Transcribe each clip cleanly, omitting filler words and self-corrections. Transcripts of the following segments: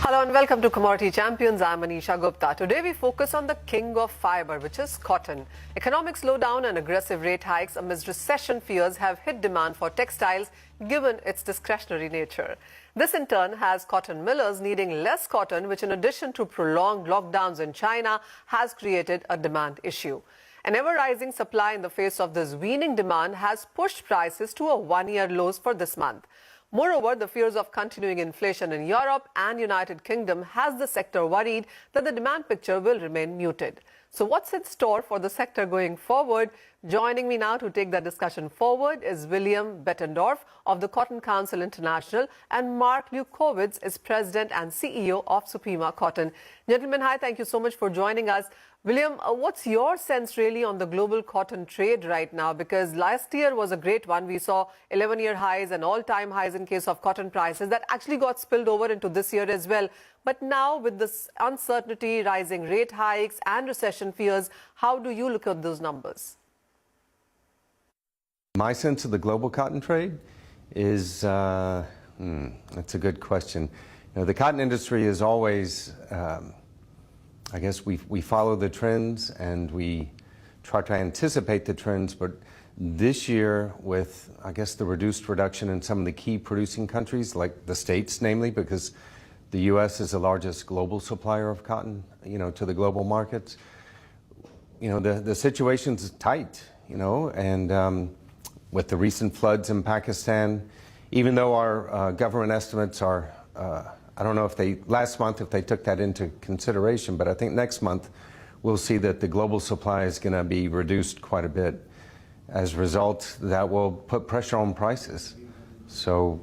Hello and welcome to Commodity Champions. I'm Manisha Gupta. Today we focus on the king of fiber, which is cotton. Economic slowdown and aggressive rate hikes amidst recession fears have hit demand for textiles given its discretionary nature. This in turn has cotton millers needing less cotton, which in addition to prolonged lockdowns in China has created a demand issue. An ever-rising supply in the face of this waning demand has pushed prices to a one-year lows for this month. Moreover, the fears of continuing inflation in Europe and United Kingdom has the sector worried that the demand picture will remain muted. So what's in store for the sector going forward? Joining me now to take that discussion forward is William Bettendorf of the Cotton Council International, and Marc Lewkowitz is President and CEO of Supima Cotton. Gentlemen, hi, thank you so much for joining us. William, what's your sense really on the global cotton trade right now? Because last year was a great one. We saw 11-year highs and all-time highs in case of cotton prices that actually got spilled over into this year as well. But now with this uncertainty, rising rate hikes and recession fears, how do you look at those numbers? My sense of the global cotton trade is, that's a good question. You know, the cotton industry is always, I guess we follow the trends and we try to anticipate the trends, but this year with, I guess, the reduced reduction in some of the key producing countries, like the States, namely, because the U.S. is the largest global supplier of cotton, to the global markets. The situation's tight, and with the recent floods in Pakistan, even though our government estimates are, I don't know if last month if they took that into consideration, but I think next month we'll see that the global supply is going to be reduced quite a bit. As a result, that will put pressure on prices. So,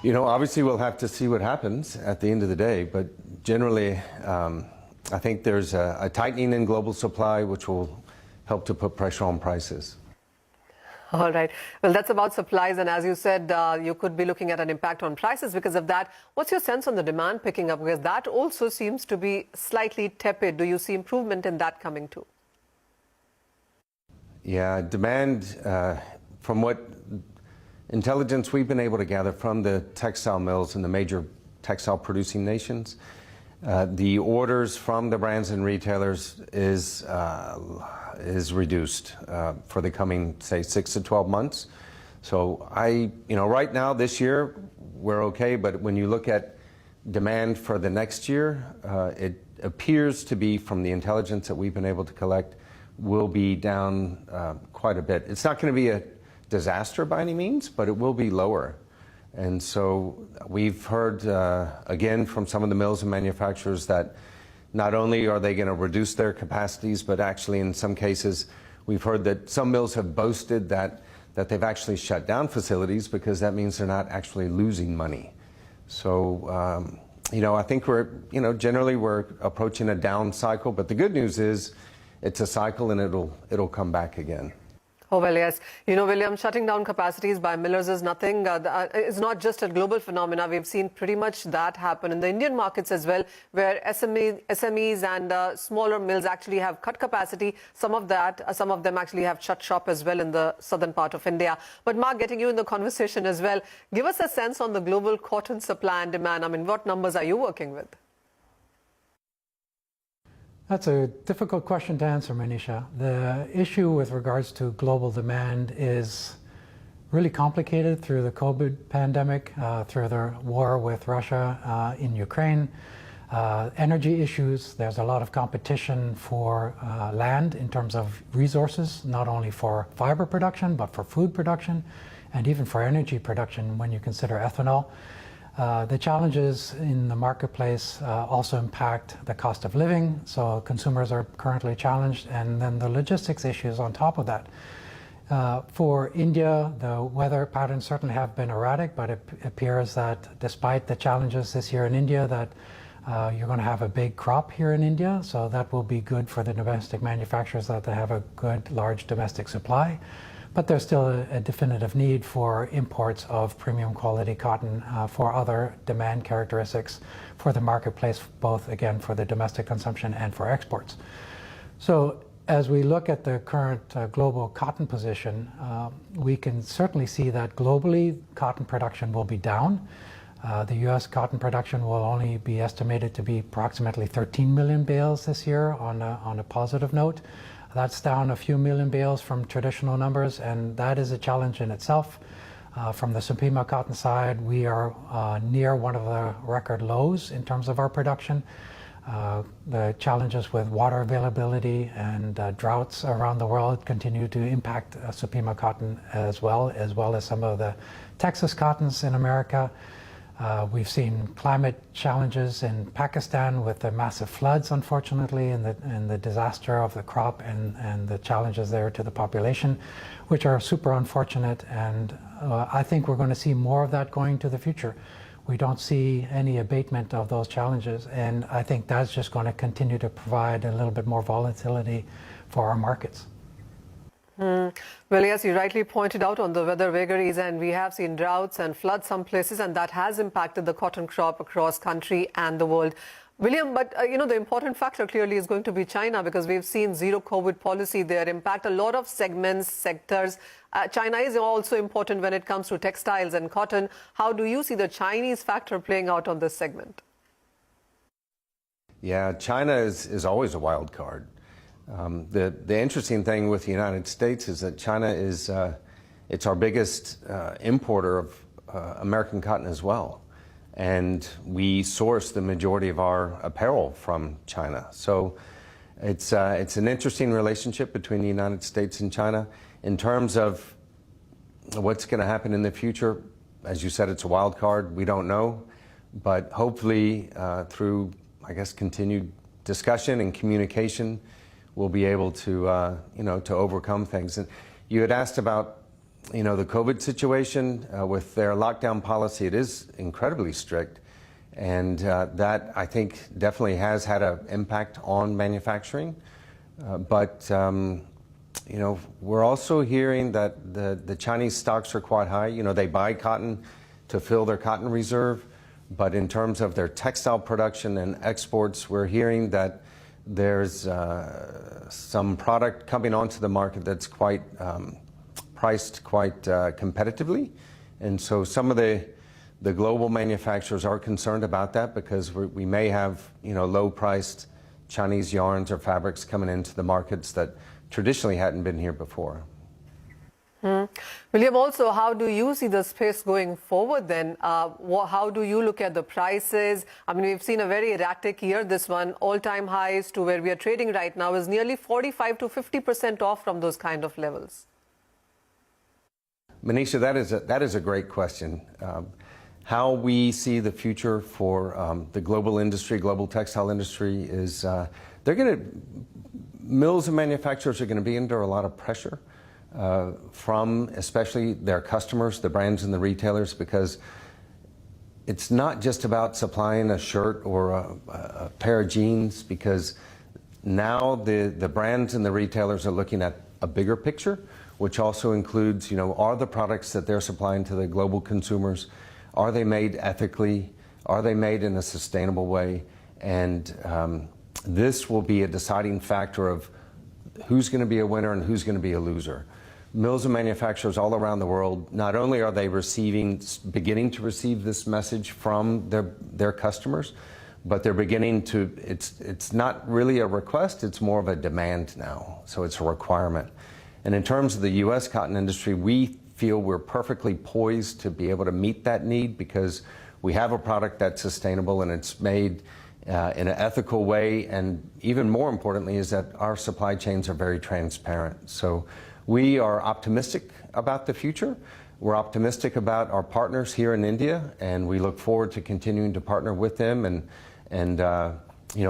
obviously we'll have to see what happens at the end of the day, but generally I think there's a tightening in global supply which will help to put pressure on prices. All right. Well, that's about supplies. And as you said, you could be looking at an impact on prices because of that. What's your sense on the demand picking up? Because that also seems to be slightly tepid. Do you see improvement in that coming too? Yeah, demand, from what intelligence we've been able to gather from the textile mills in the major textile producing nations, the orders from the brands and retailers is reduced for the coming, say, 6 to 12 months. So right now, this year, we're okay, but when you look at demand for the next year, it appears to be, from the intelligence that we've been able to collect, will be down quite a bit. It's not going to be a disaster by any means, but it will be lower. And so we've heard, again, from some of the mills and manufacturers that not only are they going to reduce their capacities, but actually in some cases we've heard that some mills have boasted that they've actually shut down facilities because that means they're not actually losing money. So, I think generally we're approaching a down cycle, but the good news is it's a cycle and it'll come back again. Oh, well, yes. William, shutting down capacities by millers is nothing. It's not just a global phenomena. We've seen pretty much that happen in the Indian markets as well, where SMEs and smaller mills actually have cut capacity. Some of them actually have shut shop as well in the southern part of India. But Marc, getting you in the conversation as well, give us a sense on the global cotton supply and demand. I mean, what numbers are you working with? That's a difficult question to answer, Manisha. The issue with regards to global demand is really complicated through the COVID pandemic, through the war with Russia in Ukraine, energy issues. There's a lot of competition for land in terms of resources, not only for fiber production, but for food production and even for energy production when you consider ethanol. The challenges in the marketplace also impact the cost of living, so consumers are currently challenged, and then the logistics issues on top of that. For India, the weather patterns certainly have been erratic, but it appears that despite the challenges this year in India, that you're going to have a big crop here in India, so that will be good for the domestic manufacturers, that they have a good, large domestic supply. But there's still a definitive need for imports of premium quality cotton for other demand characteristics for the marketplace, both, again, for the domestic consumption and for exports. So as we look at the current global cotton position, we can certainly see that globally cotton production will be down. The U.S. cotton production will only be estimated to be approximately 13 million bales this year on a positive note. That's down a few million bales from traditional numbers, and that is a challenge in itself. From the Supima cotton side, we are near one of the record lows in terms of our production. The challenges with water availability and droughts around the world continue to impact Supima cotton as well as some of the Texas cottons in America. We've seen climate challenges in Pakistan with the massive floods, unfortunately, and the disaster of the crop and the challenges there to the population, which are super unfortunate. And I think we're going to see more of that going to the future. We don't see any abatement of those challenges, and I think that's just going to continue to provide a little bit more volatility for our markets. Well, yes, you rightly pointed out on the weather vagaries, and we have seen droughts and floods some places, and that has impacted the cotton crop across country and the world. William, but the important factor clearly is going to be China, because we've seen zero COVID policy there impact a lot of segments, sectors. China is also important when it comes to textiles and cotton. How do you see the Chinese factor playing out on this segment? Yeah, China is always a wild card. The interesting thing with the United States is that China is it's our biggest importer of American cotton as well, and we source the majority of our apparel from China. So it's an interesting relationship between the United States and China. In terms of what's going to happen in the future, as you said, it's a wild card. We don't know, but hopefully through, I guess, continued discussion and communication, we'll be able to, to overcome things. And you had asked about, the COVID situation with their lockdown policy. It is incredibly strict, and that I think definitely has had an impact on manufacturing. But we're also hearing that the Chinese stocks are quite high. They buy cotton to fill their cotton reserve, but in terms of their textile production and exports, we're hearing that there's some product coming onto the market that's quite priced quite competitively, and so some of the global manufacturers are concerned about that, because we may have low-priced Chinese yarns or fabrics coming into the markets that traditionally hadn't been here before. William, also, how do you see the space going forward then? How do you look at the prices? I mean, we've seen a very erratic year. This one, all-time highs to where we are trading right now is nearly 45 to 50% off from those kind of levels. Manisha, that is a great question. How we see the future for the global industry, global textile industry, is mills and manufacturers are going to be under a lot of pressure from especially their customers, the brands and the retailers, because it's not just about supplying a shirt or a pair of jeans, because now the brands and the retailers are looking at a bigger picture, which also includes, are the products that they're supplying to the global consumers, are they made ethically? Are they made in a sustainable way? And this will be a deciding factor of who's going to be a winner and who's going to be a loser. Mills and manufacturers all around the world, not only are they beginning to receive this message from their customers, but they're beginning to, it's not really a request, it's more of a demand now. So it's a requirement. And in terms of the U.S. cotton industry, we feel we're perfectly poised to be able to meet that need, because we have a product that's sustainable and it's made in an ethical way, and even more importantly is that our supply chains are very transparent. So we are optimistic about the future. We're optimistic about our partners here in India, and we look forward to continuing to partner with them and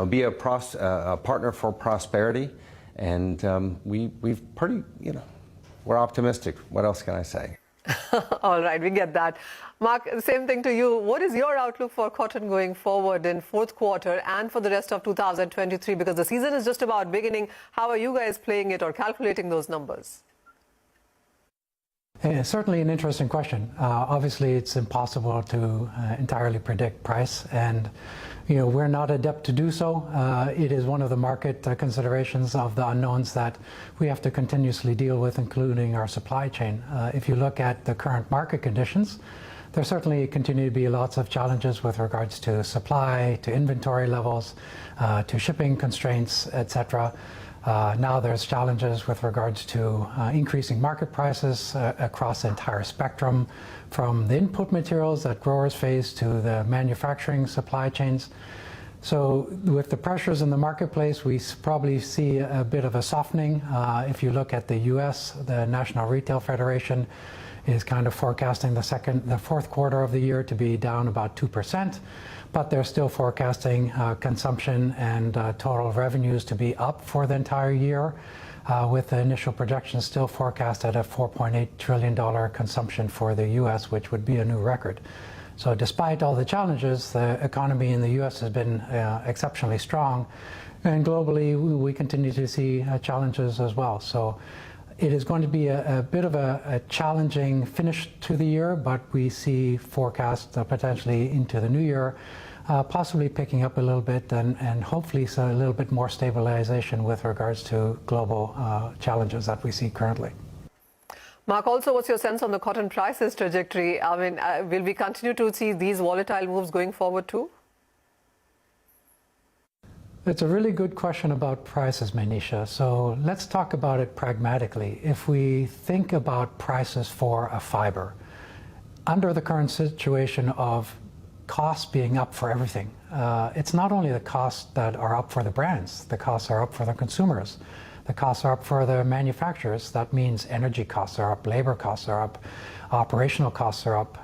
be a partner for prosperity. And we're optimistic. What else can I say? All right, we get that. Marc, same thing to you. What is your outlook for cotton going forward in fourth quarter and for the rest of 2023? Because the season is just about beginning. How are you guys playing it or calculating those numbers? Certainly an interesting question. Obviously, it's impossible to entirely predict price, and we're not adept to do so. It is one of the market considerations of the unknowns that we have to continuously deal with, including our supply chain. If you look at the current market conditions, there certainly continue to be lots of challenges with regards to supply, to inventory levels, to shipping constraints, etc. Now there's challenges with regards to increasing market prices across the entire spectrum, from the input materials that growers face to the manufacturing supply chains. So with the pressures in the marketplace, we probably see a bit of a softening. If you look at the US, the National Retail Federation is kind of forecasting the fourth quarter of the year to be down about 2%, but they're still forecasting consumption and total revenues to be up for the entire year, with the initial projections still forecast at a $4.8 trillion consumption for the US, which would be a new record. So despite all the challenges, the economy in the US has been exceptionally strong, and globally we continue to see challenges as well. So it is going to be a bit of a challenging finish to the year, but we see forecasts potentially into the new year possibly picking up a little bit, and hopefully a little bit more stabilization with regards to global challenges that we see currently. Marc, also, what's your sense on the cotton prices trajectory? I mean, will we continue to see these volatile moves going forward too? It's a really good question about prices, Manisha. So let's talk about it pragmatically. If we think about prices for a fiber, under the current situation of costs being up for everything, it's not only the costs that are up for the brands, the costs are up for the consumers. The costs are up for the manufacturers. That means energy costs are up, labor costs are up, operational costs are up,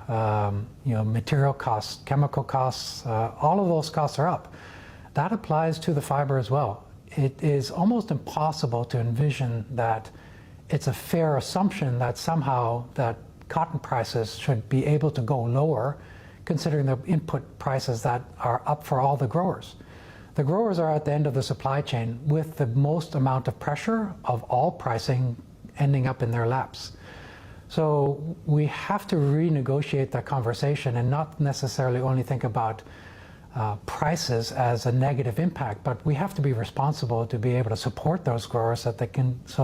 material costs, chemical costs, all of those costs are up. That applies to the fiber as well. It is almost impossible to envision that it's a fair assumption that somehow that cotton prices should be able to go lower, considering the input prices that are up for all the growers. The growers are at the end of the supply chain with the most amount of pressure of all pricing ending up in their laps. So we have to renegotiate that conversation and not necessarily only think about prices as a negative impact, but we have to be responsible to be able to support those growers so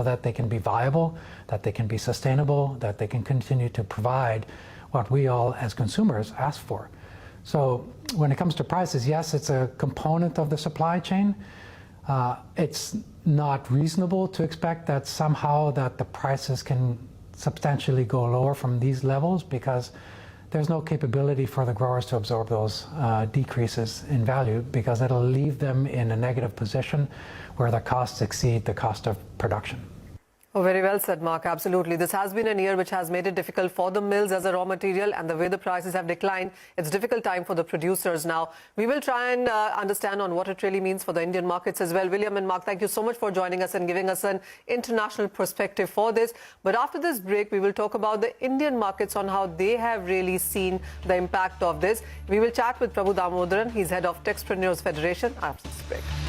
that they can be viable, that they can be sustainable, that they can continue to provide what we all as consumers ask for. So when it comes to prices, yes, it's a component of the supply chain. It's not reasonable to expect that somehow that the prices can substantially go lower from these levels, because there's no capability for the growers to absorb those decreases in value, because it'll leave them in a negative position where the costs exceed the cost of production. Oh, very well said, Marc. Absolutely. This has been a year which has made it difficult for the mills as a raw material, and the way the prices have declined, it's a difficult time for the producers now. We will try and understand on what it really means for the Indian markets as well. William and Marc, thank you so much for joining us and giving us an international perspective for this. But after this break, we will talk about the Indian markets, on how they have really seen the impact of this. We will chat with Prabhu Damodaran. He's head of Textpreneurs Federation after this break.